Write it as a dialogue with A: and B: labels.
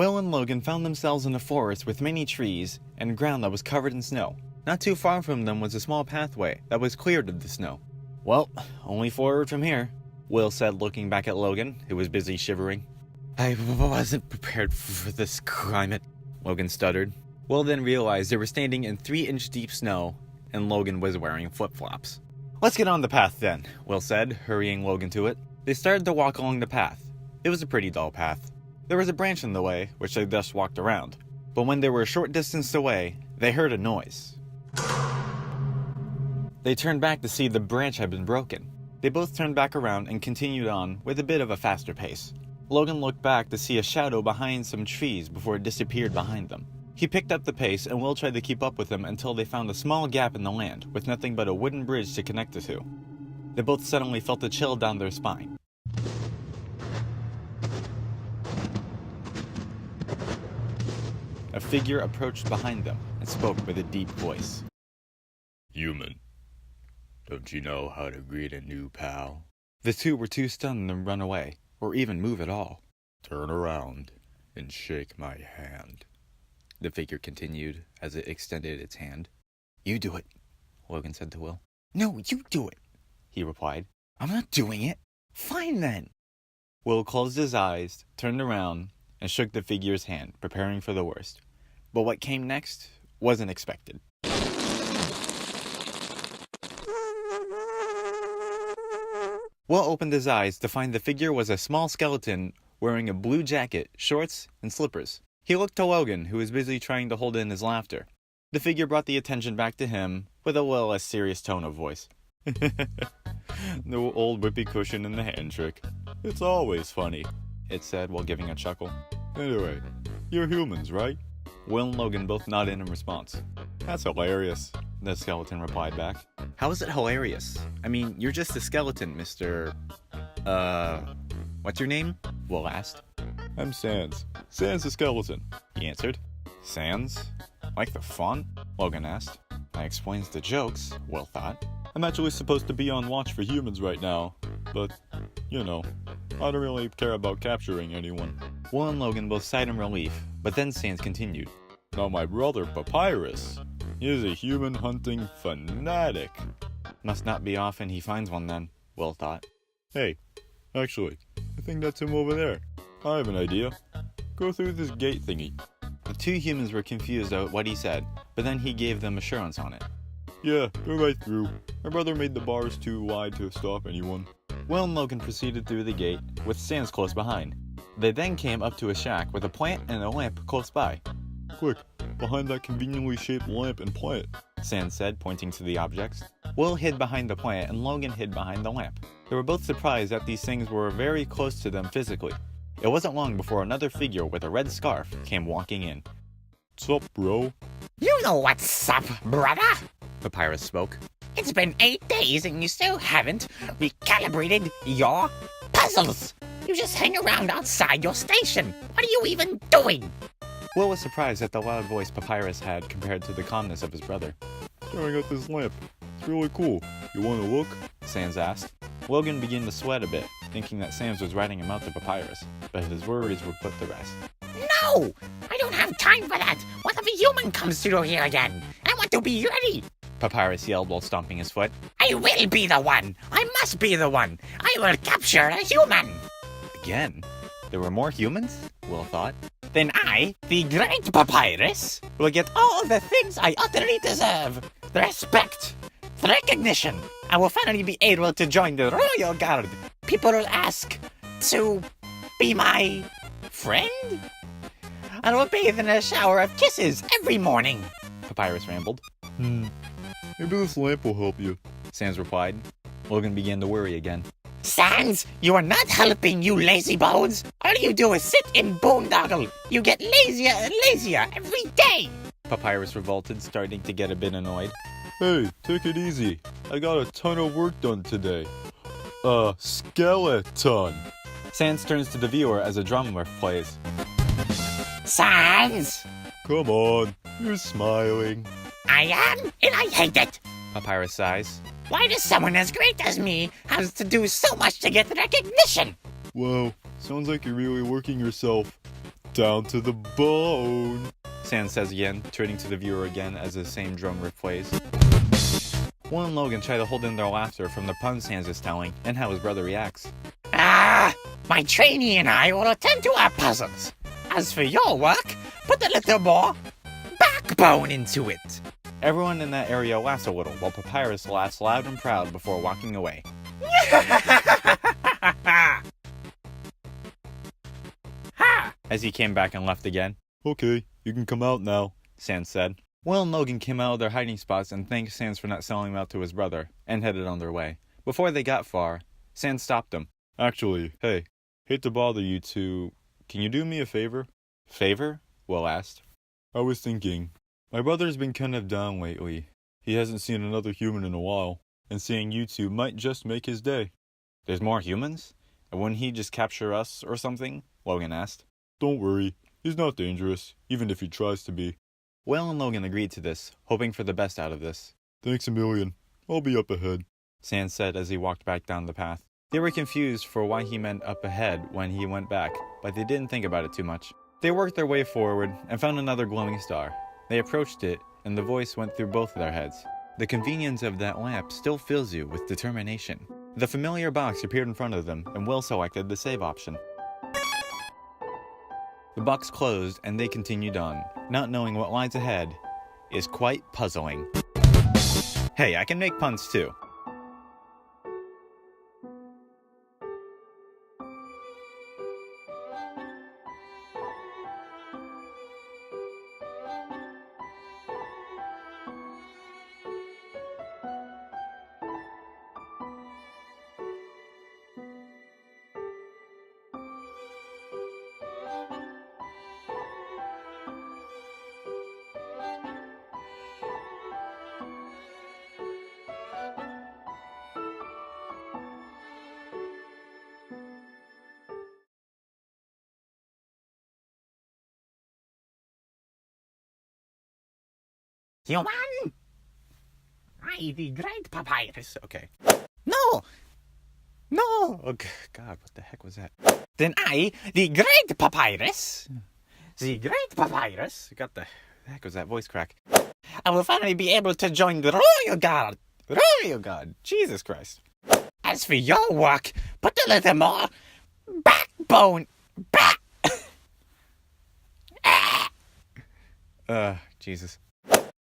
A: Will and Logan found themselves in a forest with many trees and ground that was covered in snow. Not too far from them was a small pathway that was cleared of the snow. "Well, only forward from here," Will said, looking back at Logan, who was busy shivering. "I wasn't prepared for this climate," Logan stuttered. Will then realized they were standing in 3-inch deep snow, and Logan was wearing flip-flops. "Let's get on the path then," Will said, hurrying Logan to it. They started to walk along the path. It was a pretty dull path. There was a branch in the way, which they thus walked around. But when they were a short distance away, they heard a noise. They turned back to see the branch had been broken. They both turned back around and continued on with a bit of a faster pace. Logan looked back to see a shadow behind some trees before it disappeared behind them. He picked up the pace, and Will tried to keep up with him until they found a small gap in the land with nothing but a wooden bridge to connect the two. They both suddenly felt a chill down their spine. A figure approached behind them and spoke with a deep voice.
B: "Human, don't you know how to greet a new pal?"
A: The two were too stunned to run away, or even move at all.
B: "Turn around and shake my hand," the figure continued as it extended its hand.
A: "You do it," Logan said to Will. "No, you do it," he replied. "I'm not doing it." "Fine then." Will closed his eyes, turned around, and shook the figure's hand, preparing for the worst. But what came next wasn't expected. Will opened his eyes to find the figure was a small skeleton wearing a blue jacket, shorts, and slippers. He looked to Logan, who was busy trying to hold in his laughter. The figure brought the attention back to him with a little less serious tone of voice.
B: "The old whippy cushion and the hand trick. It's always funny," it said while giving a chuckle. "Anyway, you're humans, right?"
A: Will and Logan both nodded in response.
B: "That's hilarious,"
A: the skeleton replied back. "How is it hilarious? I mean, you're just a skeleton, Mr. What's your name?" Will asked.
B: "I'm Sans. Sans the skeleton,"
A: he answered. "Sans? Like the font?" Logan asked. "That explains the jokes," Will thought.
B: "I'm actually supposed to be on watch for humans right now, but, you know, I don't really care about capturing anyone."
A: Will and Logan both sighed in relief, but then Sans continued.
B: "Now my brother Papyrus, he is a human hunting fanatic."
A: "Must not be often he finds one then," Will thought.
B: "Hey, actually, I think that's him over there. I have an idea. Go through this gate thingy."
A: The two humans were confused at what he said, but then he gave them assurance on it.
B: "Yeah, go right through. My brother made the bars too wide to stop anyone."
A: Will and Logan proceeded through the gate, with Sans close behind. They then came up to a shack with a plant and a lamp close by.
B: "Quick, behind that conveniently shaped lamp and plant,"
A: Sans said, pointing to the objects. Will hid behind the plant and Logan hid behind the lamp. They were both surprised that these things were very close to them physically. It wasn't long before another figure with a red scarf came walking in.
B: "Sup, bro?"
C: "You know what's up, brother?"
A: Papyrus spoke.
C: "It's been 8 days and you still haven't recalibrated your puzzles. You just hang around outside your station. What are you even doing?"
A: Will was surprised at the loud voice Papyrus had compared to the calmness of his brother.
B: "Staring at this lamp. It's really cool. You want to look?"
A: Sans asked. Logan began to sweat a bit, thinking that Sans was writing him out to Papyrus, but his worries were put to rest.
C: "No! I don't have time for that. What if a human comes through here again? I want to be ready."
A: Papyrus yelled while stomping his foot.
C: "I will be the one. I must be the one. I will capture a human."
A: Again? There were more humans? Will thought.
C: "Then I, the great Papyrus, will get all the things I utterly deserve. The respect, the recognition. I will finally be able to join the Royal Guard. People will ask to be my friend. I will bathe in a shower of kisses every morning."
A: Papyrus rambled.
B: Maybe this lamp will help you,"
A: Sans replied. Logan began to worry again.
C: "Sans, you are not helping, you lazy bones. All you do is sit and boondoggle. You get lazier and lazier every day."
A: Papyrus revolted, starting to get a bit annoyed.
B: "Hey, take it easy. I got a ton of work done today. A skeleton."
A: Sans turns to the viewer as a drum riff plays.
C: "Sans!"
B: "Come on, you're smiling."
C: "I am, and I hate it.
A: Papyrus sighs.
C: Why does someone as great as me have to do so much to get recognition?"
B: "Wow, sounds like you're really working yourself." Down to the bone.
A: Sans says again, turning to the viewer again as the same drum riff plays. Will and Logan try to hold in their laughter from the puns Sans is telling and how his brother reacts.
C: Ah, my trainee and I will attend to our puzzles. As for your work, put a little more backbone into it.
A: Everyone in that area laughs a little, while Papyrus laughs loud and proud before walking away. As he came back and left again.
B: Okay, you can come out now,
A: Sans said. Will and Logan came out of their hiding spots and thanked Sans for not selling him out to his brother, and headed on their way. Before they got far, Sans stopped them.
B: Actually, hey, hate to bother you two. Can you do me a favor?
A: Favor? Will asked.
B: I was thinking, my brother's been kind of down lately. He hasn't seen another human in a while, and seeing you two might just make his day.
A: There's more humans? And wouldn't he just capture us or something? Logan asked.
B: Don't worry, he's not dangerous, even if he tries to be.
A: Will and Logan agreed to this, hoping for the best out of this.
B: Thanks a million. I'll be up ahead,
A: Sans said as he walked back down the path. They were confused for why he meant up ahead when he went back, but they didn't think about it too much. They worked their way forward and found another glowing star. They approached it, and the voice went through both of their heads. The convenience of that lamp still fills you with determination. The familiar box appeared in front of them, and Will selected the save option. The box closed, and they continued on. Not knowing what lies ahead is quite puzzling. Hey, I can make puns too.
C: Human! I, the great Papyrus.
A: Okay.
C: No! No!
A: Oh, God, what the heck was that?
C: Then I, the great Papyrus, the great Papyrus,
A: God, the heck was that voice crack?
C: I will finally be able to join the Royal Guard.
A: Royal God, Jesus Christ.
C: As for your work, put a little more backbone.
A: Jesus.